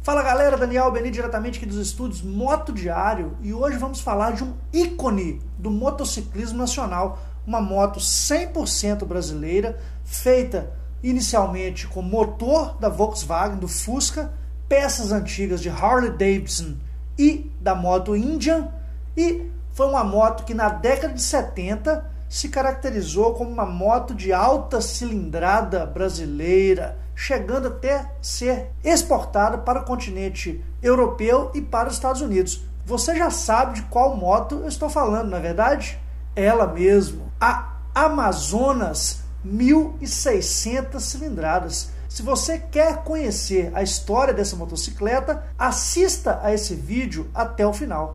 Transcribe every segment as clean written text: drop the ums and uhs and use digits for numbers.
Fala galera, Daniel Beni diretamente aqui dos estúdios Moto Diário e hoje vamos falar de um ícone do motociclismo nacional, uma moto 100% brasileira, feita inicialmente com motor da Volkswagen, do Fusca, peças antigas de Harley Davidson e da moto Indian, e foi uma moto que na década de 70 se caracterizou como uma moto de alta cilindrada brasileira, chegando até ser exportada para o continente europeu e para os Estados Unidos. Você já sabe de qual moto eu estou falando, não é verdade? Ela mesmo, a Amazonas 1600 cilindradas. Se você quer conhecer a história dessa motocicleta, assista a esse vídeo até o final.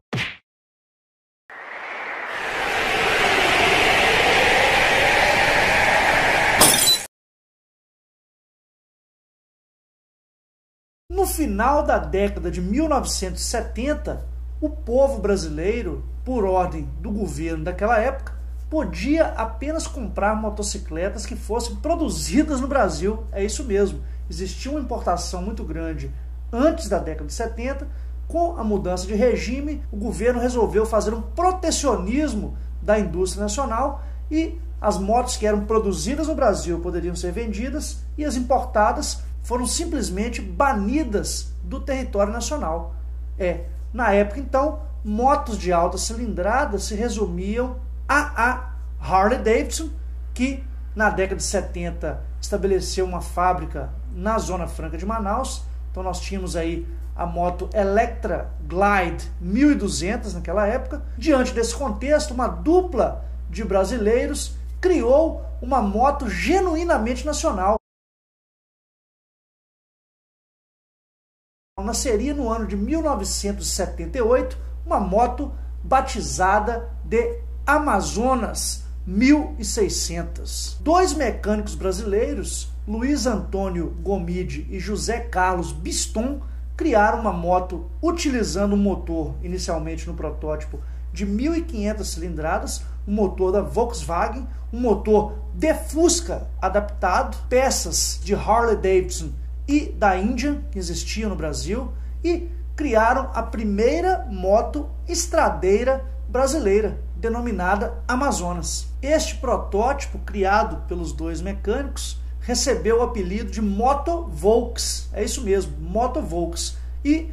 No final da década de 1970, o povo brasileiro, por ordem do governo daquela época, podia apenas comprar motocicletas que fossem produzidas no Brasil. É isso mesmo, existia uma importação muito grande antes da década de 70. Com a mudança de regime, o governo resolveu fazer um protecionismo da indústria nacional e as motos que eram produzidas no Brasil poderiam ser vendidas e as importadas foram simplesmente banidas do território nacional. Na época, então, motos de alta cilindrada se resumiam a Harley Davidson, que na década de 70 estabeleceu uma fábrica na Zona Franca de Manaus. Então nós tínhamos aí a moto Electra Glide 1200 naquela época. Diante desse contexto, uma dupla de brasileiros criou uma moto genuinamente nacional. Nasceria no ano de 1978 uma moto batizada de Amazonas 1600. Dois mecânicos brasileiros, Luiz Antônio Gomide e José Carlos Biston, criaram uma moto utilizando um motor, inicialmente no protótipo, de 1500 cilindradas, um motor da Volkswagen, um motor de Fusca adaptado, peças de Harley Davidson e da Indian, que existiam no Brasil, e criaram a primeira moto estradeira brasileira, denominada Amazonas. Este protótipo, criado pelos dois mecânicos, recebeu o apelido de Moto Volks. É isso mesmo, Moto Volks. E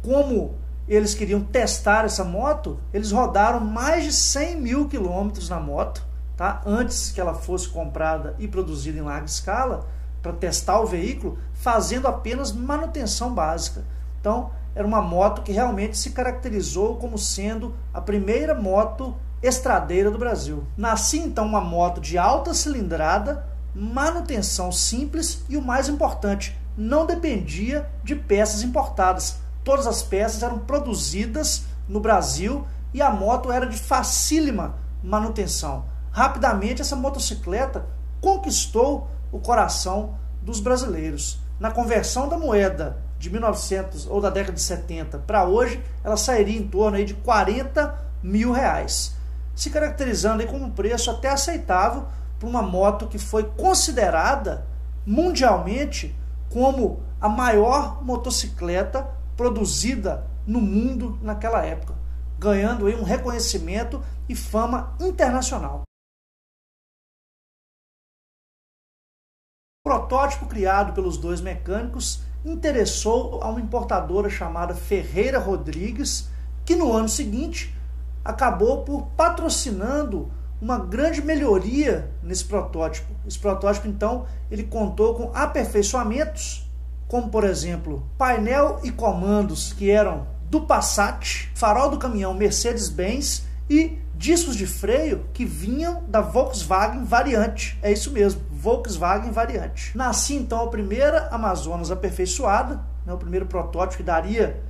como eles queriam testar essa moto, eles rodaram mais de 100 mil quilômetros na moto, tá? Antes que ela fosse comprada e produzida em larga escala, para testar o veículo, fazendo apenas manutenção básica. Então, era uma moto que realmente se caracterizou como sendo a primeira moto estradeira do Brasil. Nascia então uma moto de alta cilindrada, manutenção simples e o mais importante, não dependia de peças importadas. Todas as peças eram produzidas no Brasil e a moto era de facílima manutenção. Rapidamente essa motocicleta conquistou o coração dos brasileiros. Na conversão da moeda de 1900 ou da década de 70 para hoje, ela sairia em torno aí de 40 mil reais, se caracterizando aí como um preço até aceitável para uma moto que foi considerada mundialmente como a maior motocicleta produzida no mundo naquela época, ganhando aí um reconhecimento e fama internacional. O protótipo criado pelos dois mecânicos interessou a uma importadora chamada Ferreira Rodrigues, que no ano seguinte acabou por patrocinando uma grande melhoria nesse protótipo. Esse protótipo, então, ele contou com aperfeiçoamentos, como, por exemplo, painel e comandos que eram do Passat, farol do caminhão Mercedes-Benz e discos de freio que vinham da Volkswagen Variante. É isso mesmo, Volkswagen Variante. Nascia então a primeira Amazonas aperfeiçoada, o primeiro protótipo que daria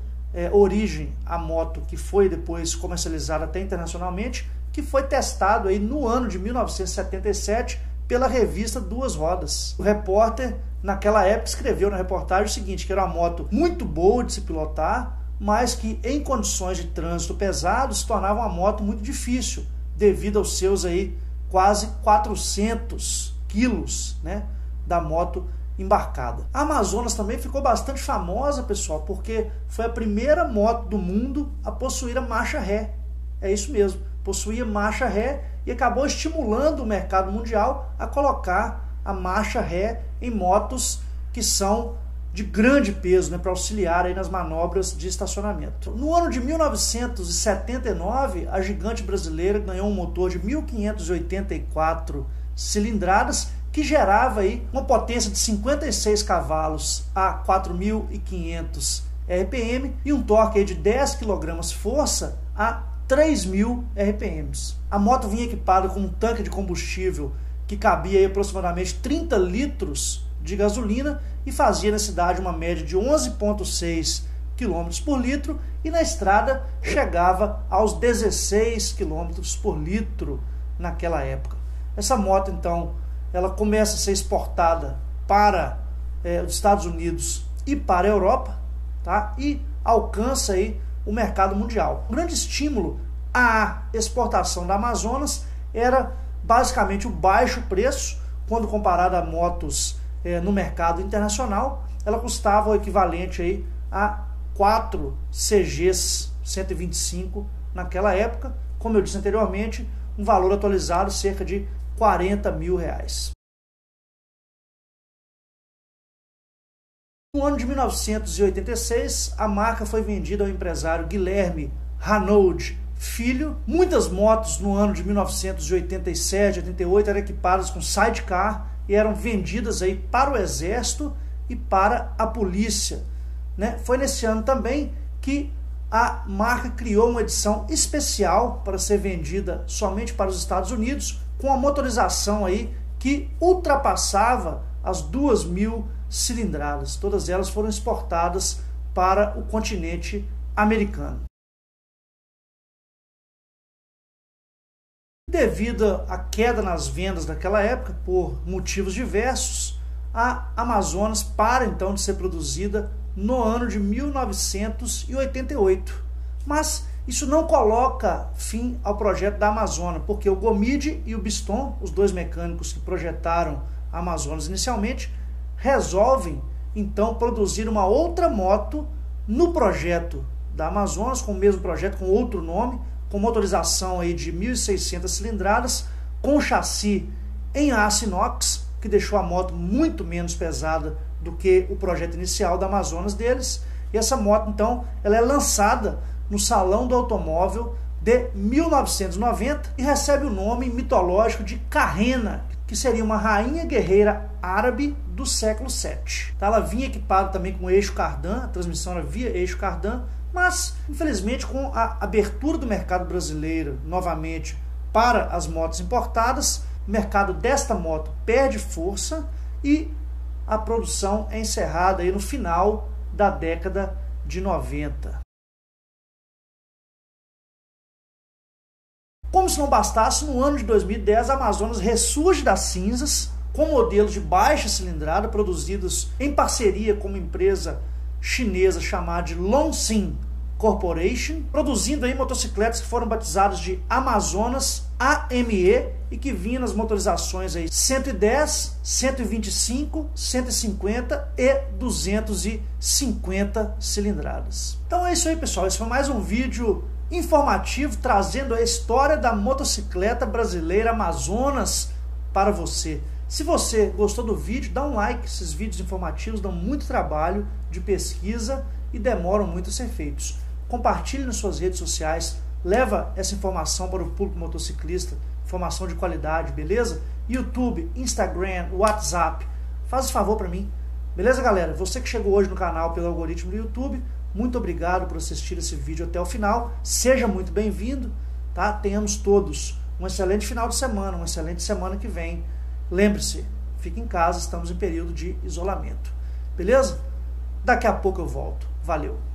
origem à moto que foi depois comercializada até internacionalmente, que foi testado aí no ano de 1977 pela revista Duas Rodas. O repórter naquela época escreveu na reportagem o seguinte, que era uma moto muito boa de se pilotar, mas que em condições de trânsito pesado se tornava uma moto muito difícil, devido aos seus aí quase 400 quilos, né, da moto embarcada. A Amazonas também ficou bastante famosa, pessoal, porque foi a primeira moto do mundo a possuir a marcha ré. É isso mesmo, possuía marcha ré e acabou estimulando o mercado mundial a colocar a marcha ré em motos que são de grande peso, né, para auxiliar aí nas manobras de estacionamento. No ano de 1979, a gigante brasileira ganhou um motor de 1.584 cilindradas, que gerava aí uma potência de 56 cavalos a 4.500 RPM e um torque aí de 10 kgf a 3.000 RPMs. A moto vinha equipada com um tanque de combustível que cabia aí aproximadamente 30 litros de gasolina e fazia na cidade uma média de 11,6 km por litro e na estrada chegava aos 16 km por litro naquela época. Essa moto, então, ela começa a ser exportada para os Estados Unidos e para a Europa, tá? E alcança aí o mercado mundial. O grande estímulo à exportação da Amazonas era basicamente o baixo preço, quando comparado a motos no mercado internacional. Ela custava o equivalente aí a 4 CGs 125 naquela época, como eu disse anteriormente, um valor atualizado cerca de R$40 mil. No ano de 1986, a marca foi vendida ao empresário Guilherme Hanaud Filho. Muitas motos no ano de 1987, 88 eram equipadas com sidecar e eram vendidas aí para o exército e para a polícia, né? Foi nesse ano também que a marca criou uma edição especial para ser vendida somente para os Estados Unidos, com a motorização aí que ultrapassava as 2.000 cilindradas. Todas elas foram exportadas para o continente americano. Devido à queda nas vendas daquela época, por motivos diversos, a Amazonas para então de ser produzida no ano de 1988. Mas isso não coloca fim ao projeto da Amazonas, porque o Gomide e o Biston, os dois mecânicos que projetaram a Amazonas inicialmente, resolvem então produzir uma outra moto no projeto da Amazonas, com o mesmo projeto, com outro nome, com motorização aí de 1.600 cilindradas, com chassi em aço inox, que deixou a moto muito menos pesada do que o projeto inicial da Amazonas deles. E essa moto, então, ela é lançada no Salão do Automóvel de 1990 e recebe o nome mitológico de Carrena, que seria uma rainha guerreira árabe do século VII. Ela vinha equipada também com eixo cardan, a transmissão era via eixo cardan, mas, infelizmente, com a abertura do mercado brasileiro, novamente, para as motos importadas, o mercado desta moto perde força e a produção é encerrada aí no final da década de 90. Como se não bastasse, no ano de 2010, a Amazonas ressurge das cinzas com modelos de baixa cilindrada produzidos em parceria com uma empresa chinesa chamada de Longxin Corporation, produzindo aí motocicletas que foram batizadas de Amazonas AME e que vinham nas motorizações aí 110, 125, 150 e 250 cilindradas. Então é isso aí, pessoal. Esse foi mais um vídeo informativo trazendo a história da motocicleta brasileira Amazonas para você. Se você gostou do vídeo, dá um like. Esses vídeos informativos dão muito trabalho de pesquisa e demoram muito a ser feitos. Compartilhe nas suas redes sociais, leva essa informação para o público motociclista, informação de qualidade, beleza? YouTube, Instagram, WhatsApp, faz esse favor para mim, beleza, galera? Você que chegou hoje no canal pelo algoritmo do YouTube, muito obrigado por assistir esse vídeo até o final, seja muito bem-vindo, tá? Tenhamos todos um excelente final de semana, uma excelente semana que vem. Lembre-se, fique em casa, estamos em período de isolamento, beleza? Daqui a pouco eu volto. Valeu!